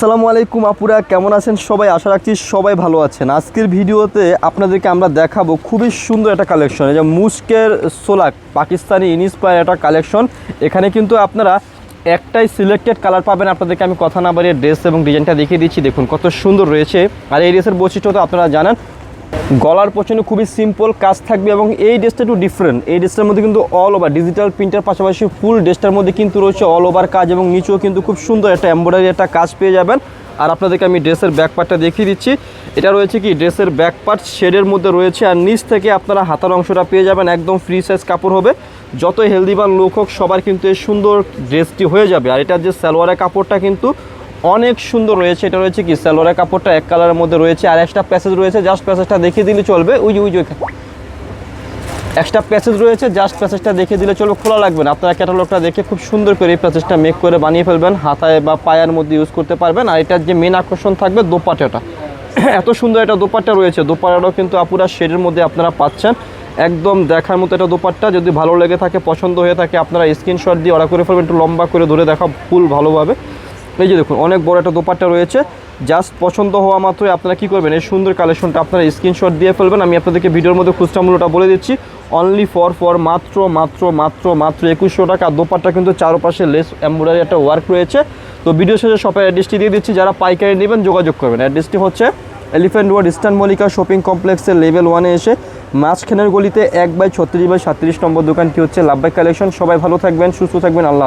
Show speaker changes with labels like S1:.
S1: আসসালামু আলাইকুম আপুরা, কেমন আছেন সবাই? আশা রাখছি সবাই ভালো আছেন। আজকের ভিডিওতে আপনাদেরকে আমরা দেখাবো খুবই সুন্দর একটা কালেকশন, এই যে মুস্কের সোলাক পাকিস্তানি ইনস্পায়ার একটা কালেকশন। এখানে কিন্তু আপনারা একটাই সিলেক্টেড কালার পাবেন। আপনাদেরকে আমি কথা না বাড়িয়ে ড্রেস এবং ডিজাইনটা দেখিয়ে দিচ্ছি, দেখুন কত সুন্দর রয়েছে। আর এই ড্রেসের বৈশিষ্ট্য তো আপনারা জানেন, গলার পছন্দ খুবই সিম্পল কাজ থাকবে এবং এই ড্রেসটা একটু ডিফারেন্ট। এই ড্রেসটার মধ্যে কিন্তু অল ওভার ডিজিটাল প্রিন্টের পাশাপাশি ফুল ড্রেসটার মধ্যে কিন্তু রয়েছে অল ওভার কাজ এবং নিচেও কিন্তু খুব সুন্দর একটা এমব্রয়ডারি একটা কাজ পেয়ে যাবেন। আর আপনাদেরকে আমি ড্রেসের ব্যাক পার্টটা দেখিয়ে দিচ্ছি। এটা রয়েছে কি ড্রেসের ব্যাক পার্ট শেডের মধ্যে রয়েছে, আর নিচ থেকে আপনারা হাতার অংশটা পেয়ে যাবেন। একদম ফ্রি সাইজ কাপড় হবে, যত হেলদিবান লোক হোক সবার কিন্তু এই সুন্দর ড্রেসটি হয়ে যাবে। আর এটার যে সালোয়ারের কাপড়টা কিন্তু অনেক সুন্দর রয়েছে। এটা রয়েছে কি সালোয়ারের কাপড়টা এক কালারের মধ্যে রয়েছে, আর একটা প্যাসেজ রয়েছে, জাস্ট প্যাসেজটা দেখিয়ে দিলে চলবে। ওই যে একটা প্যাসেজ রয়েছে, জাস্ট প্যাসেজটা দেখিয়ে দিলে চলবে, খোলা লাগবে না। আপনারা ক্যাটালগটা দেখে খুব সুন্দর করে এই প্যাসেজটা মেক করে বানিয়ে ফেলবেন, হাতায় বা পায়ের মধ্যে ইউজ করতে পারবেন। আর এটার যে মেন আকর্ষণ থাকবে দোপাট্টাটা, এত সুন্দর একটা দোপাট্টা রয়েছে। দোপাট্টাটাও কিন্তু আপুরা শেডের মধ্যে আপনারা পাচ্ছেন, একদম দেখার মতো একটা দোপাট্টা। যদি ভালো লেগে থাকে, পছন্দ হয়ে থাকে, আপনারা স্ক্রিনশট দিয়ে অর্ডার করে ফেলবেন। একটু লম্বা করে ধরে দেখা ফুল ভালোভাবে। এই যে দেখুন অনেক বড় একটা দোপাট্টা রয়েছে। জাস্ট পছন্দ হওয়া মাত্রই আপনারা কী করবেন, এই সুন্দর কালেকশনটা আপনারা স্ক্রিনশট দিয়ে ফেলবেন। আমি আপনাদেরকে ভিডিওর মধ্যে খুচরা মূল্যটা বলে দিচ্ছি, অনলি ফর মাত্র 2100 টাকা। দোপাট্টা কিন্তু চারপাশে লেস এমব্রয়ডারি একটা ওয়ার্ক রয়েছে। তো ভিডিও শেষে শপের অ্যাড্রেসটি দিয়ে দিচ্ছি, যারা পাইকারি নেবেন যোগাযোগ করবেন। অ্যাড্রেসটি হচ্ছে elephant road eastern Mallika shopping কমপ্লেক্সের লেভেল 1-এ এসে মাঝখানের গলিতে 1/36/37 নম্বর দোকানটি হচ্ছে লাভবাই কালেকশন। সবাই ভালো থাকবেন, সুস্থ থাকবেন, আল্লাহ।